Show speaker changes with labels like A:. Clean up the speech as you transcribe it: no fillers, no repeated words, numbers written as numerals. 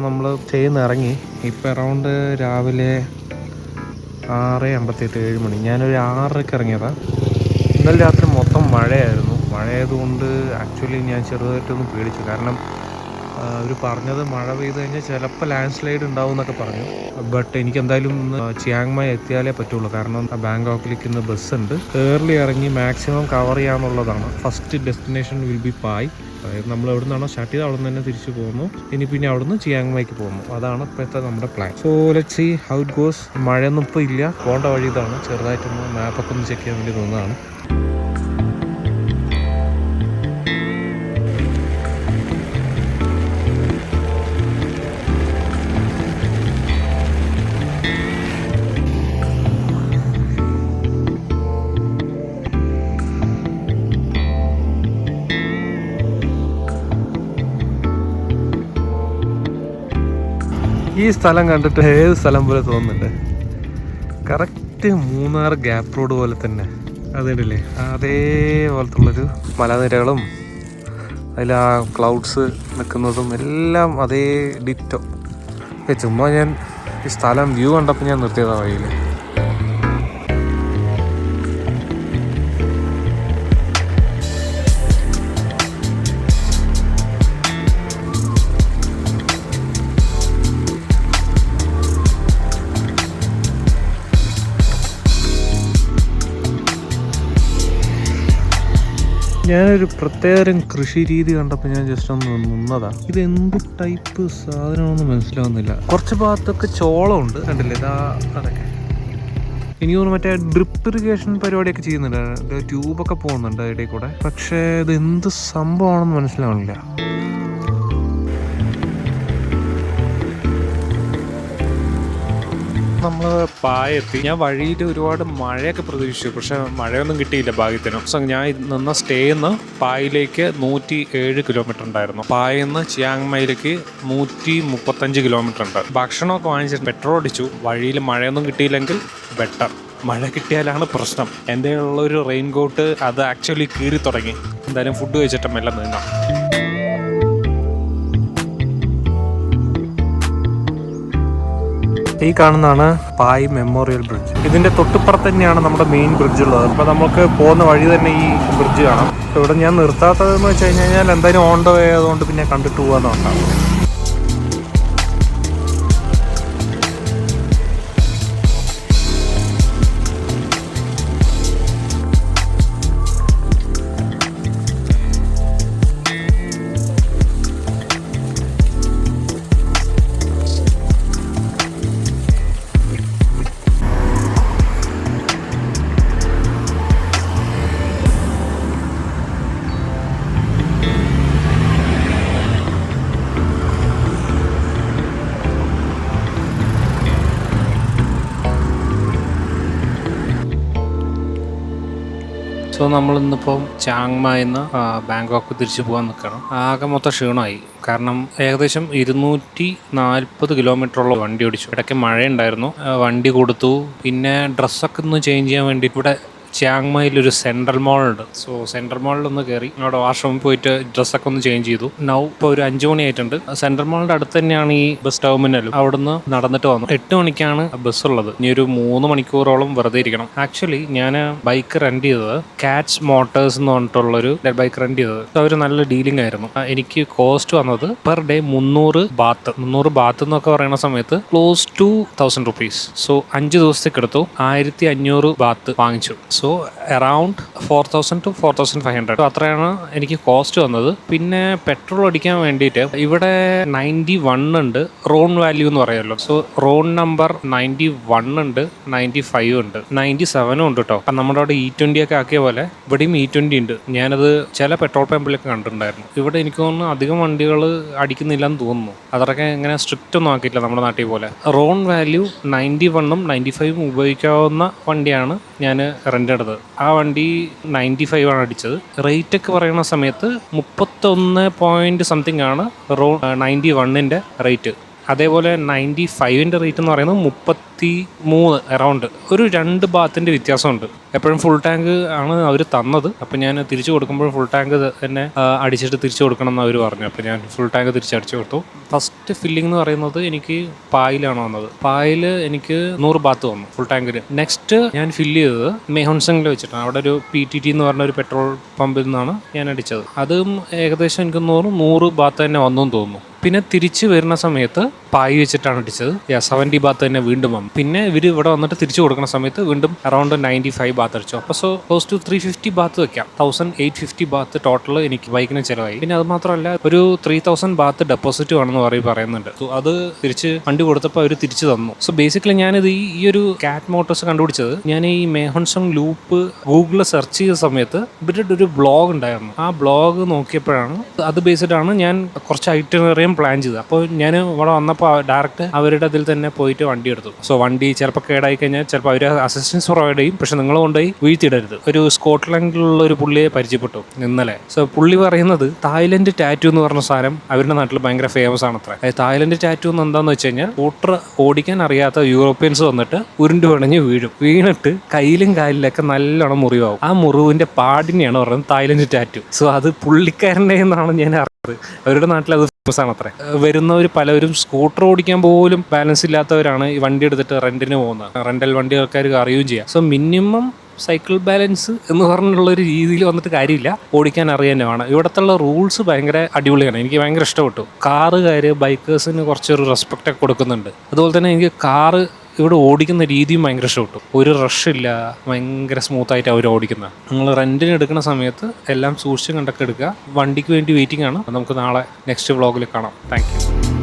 A: നമ്മൾ ചെയ്യുന്ന ഇറങ്ങി. ഇപ്പം അറൗണ്ട് രാവിലെ 6:58 7 മണി. ഞാനൊരു 6:30 ഇറങ്ങിയതാണ്. ഇന്നലെ രാത്രി മൊത്തം മഴയായിരുന്നു. മഴയായതുകൊണ്ട് ആക്ച്വലി ഞാൻ ചെറുതായിട്ടൊന്ന് പേടിച്ചു. കാരണം അവർ പറഞ്ഞത് മഴ പെയ്ത് കഴിഞ്ഞാൽ ചിലപ്പോൾ ലാൻഡ് സ്ലൈഡ് ഉണ്ടാവും എന്നൊക്കെ പറഞ്ഞു. ബട്ട് എനിക്ക് എന്തായാലും ഇന്ന് ചിയാങ് മായ് എത്തിയാലേ പറ്റുള്ളൂ. കാരണം ബാങ്കോക്കിലേക്ക് ഇന്ന് ബസ്സുണ്ട്. ഏർലി ഇറങ്ങി മാക്സിമം കവർ ചെയ്യാന്നുള്ളതാണ്. ഫസ്റ്റ് ഡെസ്റ്റിനേഷൻ വിൽ ബി പായ്. അതായത് നമ്മൾ എവിടെ നിന്നാണോ സ്റ്റാർട്ട് ചെയ്ത് അവിടെ നിന്ന് തന്നെ തിരിച്ചു പോകുന്നു. ഇനി പിന്നെ അവിടെ നിന്ന് ചിയാങ് മായ്ക്ക് പോകുന്നു. അതാണ് ഇപ്പോഴത്തെ നമ്മുടെ plan. So let's see how it goes. മഴയൊന്നും ഇപ്പോൾ ഇല്ല. പോകേണ്ട വഴി ഇതാണ്. ചെറുതായിട്ടൊന്ന് മാപ്പൊക്കെ ഒന്ന് ചെക്ക് ചെയ്യാൻ വേണ്ടി തോന്നുന്നതാണ്. ഈ സ്ഥലം കണ്ടിട്ട് ഏത് സ്ഥലം പോലെ തോന്നുന്നുണ്ട്. കറക്റ്റ് മൂന്നാർ ഗ്യാപ്പ് റോഡ് പോലെ തന്നെ. അതുണ്ടല്ലേ, അതേപോലത്തുള്ളൊരു മലനിരകളും അതിൽ ആ ക്ലൗഡ്സ് നിൽക്കുന്നതും എല്ലാം അതേ ഡിറ്റോ. ചുമ്മാ ഞാൻ ഈ സ്ഥലം വ്യൂ കണ്ടപ്പോൾ ഞാൻ നിർത്തിയതാണ് വഴിയിൽ. ഞാനൊരു പ്രത്യേകതരം കൃഷി രീതി കണ്ടപ്പോൾ ഞാൻ ജസ്റ്റ് ഒന്ന് നിന്നതാണ്. ഇത് എന്ത് ടൈപ്പ് സാധനമാണെന്ന് മനസ്സിലാവുന്നില്ല. കുറച്ച് ഭാഗത്തൊക്കെ ചോളമുണ്ട്, കണ്ടില്ലേ ഇതാ. അതൊക്കെ എനിക്ക് തോന്നുന്നു മറ്റേ ഡ്രിപ്പ് ഇറിഗേഷൻ പരിപാടിയൊക്കെ ചെയ്യുന്നുണ്ട്. ട്യൂബൊക്കെ പോകുന്നുണ്ട് ഇടയിൽ കൂടെ. പക്ഷേ ഇത് എന്ത് സംഭവമാണെന്ന് മനസ്സിലാവുന്നില്ല. നമ്മൾ പായ എത്തി. ഞാൻ വഴിയിൽ ഒരുപാട് മഴയൊക്കെ പ്രതീക്ഷിച്ചു, പക്ഷെ മഴയൊന്നും കിട്ടിയില്ല ഭാഗ്യത്തിന്. സോ ഞാൻ നിന്ന സ്റ്റേന്ന് പായിലേക്ക് 107 കിലോമീറ്റർ ഉണ്ടായിരുന്നു. പായെന്ന് ചിയാങ് മായിലേക്ക് 135 കിലോമീറ്റർ ഉണ്ട്. ഭക്ഷണമൊക്കെ വാങ്ങിച്ചിട്ട് പെട്രോൾ അടിച്ചു. വഴിയിൽ മഴയൊന്നും കിട്ടിയില്ലെങ്കിൽ ബെറ്റർ. മഴ കിട്ടിയാലാണ് പ്രശ്നം. എൻ്റെ ഉള്ളൊരു റെയിൻ കോട്ട് അത് ആക്ച്വലി കീറി തുടങ്ങി. എന്തായാലും ഫുഡ് കഴിച്ചിട്ട് മെല്ലെ നീങ്ങാം. ഈ കാണുന്നതാണ് പായ് മെമ്മോറിയൽ ബ്രിഡ്ജ്. ഇതിന്റെ തൊട്ടുപ്പുറത്ത് തന്നെയാണ് നമ്മുടെ മെയിൻ ബ്രിഡ്ജ് ഉള്ളത്. അപ്പോൾ നമുക്ക് പോകുന്ന വഴി തന്നെ ഈ ബ്രിഡ്ജ് കാണാം. ഇവിടെ ഞാൻ നിർത്താത്തതെന്ന് വെച്ച് കഴിഞ്ഞാൽ എന്തായാലും ഓൺ ദ വേ ആയതുകൊണ്ട് പിന്നെ കണ്ടിട്ട് പോകാൻ നോക്കാം. സോ നമ്മളിന്നിപ്പോൾ ചിയാങ് മായിന്ന് ബാങ്കോക്ക് തിരിച്ചു പോകാൻ നിൽക്കണം. ആകെ മൊത്തം ക്ഷീണമായി. കാരണം ഏകദേശം 240 കിലോമീറ്ററുള്ള വണ്ടി ഓടിച്ചു. ഇടയ്ക്ക് മഴയുണ്ടായിരുന്നു. വണ്ടി കൊടുത്തു. പിന്നെ ഡ്രസ്സൊക്കെ ഒന്ന് ചേഞ്ച് ചെയ്യാൻ വേണ്ടി ഇവിടെ ചിയാങ് മായിലൊരു സെൻട്രൽ മോളുണ്ട്. സോ സെൻട്രൽ മോളിലൊന്ന് കയറി അവിടെ വാഷ്റൂമിൽ പോയിട്ട് ഡ്രസ്സൊക്കെ ഒന്ന് ചേഞ്ച് ചെയ്തു. നൗ ഇപ്പോൾ ഒരു 5 മണി ആയിട്ടുണ്ട്. സെൻട്രൽ മോളിൻ്റെ അടുത്ത് തന്നെയാണ് ഈ ബസ് ടെർമിനലും. അവിടുന്ന് നടന്നിട്ട് വന്നു. 8 മണിക്കാണ് ബസ് ഉള്ളത്. ഇനി ഒരു 3 മണിക്കൂറോളം വെറുതെ ഇരിക്കണം. ആക്ച്വലി ഞാൻ ബൈക്ക് റെന്റ് ചെയ്തത് കാറ്റ്സ് മോട്ടോഴ്സ് എന്ന് പറഞ്ഞിട്ടുള്ളൊരു ബൈക്ക് റെന്റ് ചെയ്തത്. അവർ നല്ല ഡീലിംഗ് ആയിരുന്നു. എനിക്ക് കോസ്റ്റ് വന്നത് പെർ ഡേ 300 ബാത്ത് എന്നൊക്കെ പറയുന്ന സമയത്ത് ക്ലോസ് ടു 1000 റുപ്പീസ്. സോ 5 ദിവസത്തേക്ക് എടുത്തു. 1500 ബാത്ത് വാങ്ങിച്ചു. So around 4000 to 4500. അത്രയാണ് എനിക്ക് കോസ്റ്റ് വന്നത്. പിന്നെ പെട്രോൾ അടിക്കാൻ വേണ്ടിയിട്ട് ഇവിടെ 91 ഉണ്ട്. റോൺ വാല്യൂ എന്ന് പറയുമല്ലോ. സോ റോൺ നമ്പർ 91 ഉണ്ട്, 95 ഉണ്ട്, 97 ഉണ്ട് കേട്ടോ. അപ്പം നമ്മുടെ അവിടെ E20 ഒക്കെ ആക്കിയ പോലെ ഇവിടെയും E20 ഉണ്ട്. ഞാനത് ചില പെട്രോൾ പമ്പിലൊക്കെ കണ്ടിട്ടുണ്ടായിരുന്നു. ഇവിടെ എനിക്ക് തോന്നുന്നു അധികം വണ്ടികൾ അടിക്കുന്നില്ലെന്ന് തോന്നുന്നു. അതൊക്കെ ഇങ്ങനെ സ്ട്രിക്റ്റ് ഒന്നും ആക്കിയില്ല നമ്മുടെ നാട്ടിൽ പോലെ. റോൺ വാല്യൂ 91ഉം 95ഉം ഉപയോഗിക്കാവുന്ന വണ്ടിയാണ് ഞാൻ റെൻ്റ് എടുത്തത്. ആ വണ്ടി 95 ആണ് അടിച്ചത്. റേറ്റ് ഒക്കെ പറയുന്ന സമയത്ത് 31 പോയിന്റ് സംതിങ് ആണ് 91ൻ്റെ റേറ്റ്. അതേപോലെ 95-ൻ്റെ റേറ്റ് എന്ന് പറയുന്നത് 33 അറൗണ്ട്. ഒരു 2 ബാത്തിൻ്റെ വ്യത്യാസമുണ്ട്. എപ്പോഴും ഫുൾ ടാങ്ക് ആണ് അവർ തന്നത്. അപ്പോൾ ഞാൻ തിരിച്ചു കൊടുക്കുമ്പോൾ ഫുൾ ടാങ്ക് തന്നെ അടിച്ചിട്ട് തിരിച്ചു കൊടുക്കണം എന്ന് അവർ പറഞ്ഞു. അപ്പോൾ ഞാൻ ഫുൾ ടാങ്ക് തിരിച്ചടിച്ചു കൊടുത്തു. ഫസ്റ്റ് ഫില്ലിംഗ് എന്ന് പറയുന്നത് എനിക്ക് പായിലാണ് വന്നത്. പായിൽ എനിക്ക് 100 ബാത്ത് വന്നു ഫുൾ ടാങ്കിൽ. നെക്സ്റ്റ് ഞാൻ ഫില്ല് ചെയ്തത് മേഹോൺസങ്ങിൽ വെച്ചിട്ടാണ്. അവിടെ ഒരു PTT എന്ന് പറഞ്ഞ ഒരു പെട്രോൾ പമ്പിൽ നിന്നാണ് ഞാൻ അടിച്ചത്. അതും ഏകദേശം എനിക്ക് 100 ബാത്ത് തന്നെ വന്നു എന്ന് തോന്നുന്നു. പിന്നെ തിരിച്ച് വരുന്ന സമയത്ത് പായി വെച്ചിട്ടാണ് അടിച്ചത്. 70 ബാത്ത് തന്നെ വീണ്ടും വന്നു. പിന്നെ ഇവർ ഇവിടെ വന്നിട്ട് തിരിച്ചു കൊടുക്കുന്ന സമയത്ത് വീണ്ടും അറൗണ്ട് 95 ബാത്ത് അടിച്ചു. അപ്പോൾ ക്ലോസ് ടു 350 ബാത്ത് വെക്കാം. 1850 ബാത്ത് ടോട്ടൽ എനിക്ക് ബൈക്കിന് ചിലവായി. പിന്നെ അത് മാത്രമല്ല ഒരു 3000 ബാത്ത് ഡെപ്പോസിറ്റ് ആണെന്ന് പറയുന്നുണ്ട്. സോ അത് തിരിച്ച് വണ്ടി കൊടുത്തപ്പോൾ അവർ തിരിച്ചു തന്നു. സോ ബേസിക്കലി ഞാനിത് ഈ ഒരു കാറ്റ് മോട്ടോഴ്സ് കണ്ടുപിടിച്ചത് ഞാൻ ഈ മേഹോൺസങ് ലൂപ്പ് ഗൂഗിളിൽ സെർച്ച് ചെയ്ത സമയത്ത് ഇവരുടെ ഒരു ബ്ലോഗ് ഉണ്ടായിരുന്നു. ആ ബ്ലോഗ് നോക്കിയപ്പോഴാണ് അത് ബേസ്ഡ് ആണ് ഞാൻ കുറച്ച് ഐറ്റിനറിയും പ്ലാൻ ചെയ്തത്. അപ്പോൾ ഞാൻ ഇവിടെ വന്നപ്പോൾ ഡയറക്റ്റ് അവരുടെ അതിൽ തന്നെ പോയിട്ട് വണ്ടി എടുത്തു. സോ വണ്ടി ചിലപ്പോൾ കേടായി കഴിഞ്ഞാൽ ചിലപ്പോൾ അവർ അസിസ്റ്റൻസ് പ്രൊവൈഡ് ചെയ്യും. പക്ഷെ നിങ്ങൾ കൊണ്ടുപോയി വീഴ്ത്തിയിടരുത്. ഒരു സ്കോട്ട്ലൻഡിലുള്ള ഒരു പുള്ളിയെ പരിചയപ്പെട്ടു ഇന്നലെ. സോ പുള്ളി പറയുന്നത് തായ്ലൻഡ് ടാറ്റു എന്ന് പറഞ്ഞ സാധനം അവരുടെ നാട്ടിൽ ഭയങ്കര ഫേമസ് ആണ് അത്ര. തായ്ലൻഡ് ടാറ്റു എന്ന് എന്താണെന്ന് വെച്ച് കഴിഞ്ഞാൽ സ്കൂട്ടർ ഓടിക്കാൻ അറിയാത്ത യൂറോപ്യൻസ് വന്നിട്ട് ഉരുണ്ട് പിണഞ്ഞ് വീണിട്ട് കയ്യിലും കാലിലൊക്കെ നല്ലോണം മുറിവാകും. ആ മുറിവിന്റെ പാടിനെയാണ് പറയുന്നത് തായ്ലൻഡ് ടാറ്റു. സോ അത് പുള്ളിക്കാരൻ്റെ എന്നാണ് ഞാൻ അറിഞ്ഞത്. അവരുടെ നാട്ടിൽ അത് ഫേമസ് ആണ് അത്ര. വരുന്നവർ പലരും സ്കൂട്ടർ ഓടിക്കാൻ പോലും ബാലൻസ് ഇല്ലാത്തവരാണ് ഈ വണ്ടി എടുത്തിട്ട് റെന്റിന് പോകുന്നത്. റെന്റൽ വണ്ടി ആൾക്കാർക്ക് അറിയുകയും ചെയ്യാം. സോ മിനിമം സൈക്കിൾ ബാലൻസ് എന്ന് പറഞ്ഞുള്ളൊരു രീതിയിൽ വന്നിട്ട് കാര്യമില്ല, ഓടിക്കാൻ അറിയാൻ വേണം. ഇവിടത്തുള്ള റൂൾസ് ഭയങ്കര അടിപൊളിയാണ്. എനിക്ക് ഭയങ്കര ഇഷ്ടപ്പെട്ടു. കാറുകാർ ബൈക്കേഴ്സിന് കുറച്ചൊരു റെസ്പെക്റ്റ് ഒക്കെ കൊടുക്കുന്നുണ്ട്. അതുപോലെ തന്നെ എനിക്ക് കാറ് ഇവിടെ ഓടിക്കുന്ന രീതിയും ഭയങ്കര ഇഷ്ടപ്പെട്ടു. ഒരു റഷില്ല, ഭയങ്കര സ്മൂത്തായിട്ട് അവർ ഓടിക്കുന്നത്. നിങ്ങൾ റെന്റിന് എടുക്കുന്ന സമയത്ത് എല്ലാം സൂക്ഷിച്ച് കണ്ടൊക്കെ എടുക്കുക. വണ്ടിക്ക് വേണ്ടി വെയിറ്റിംഗ് ആണ്. നമുക്ക് നാളെ നെക്സ്റ്റ് വ്ളോഗിൽ കാണാം. Thank you.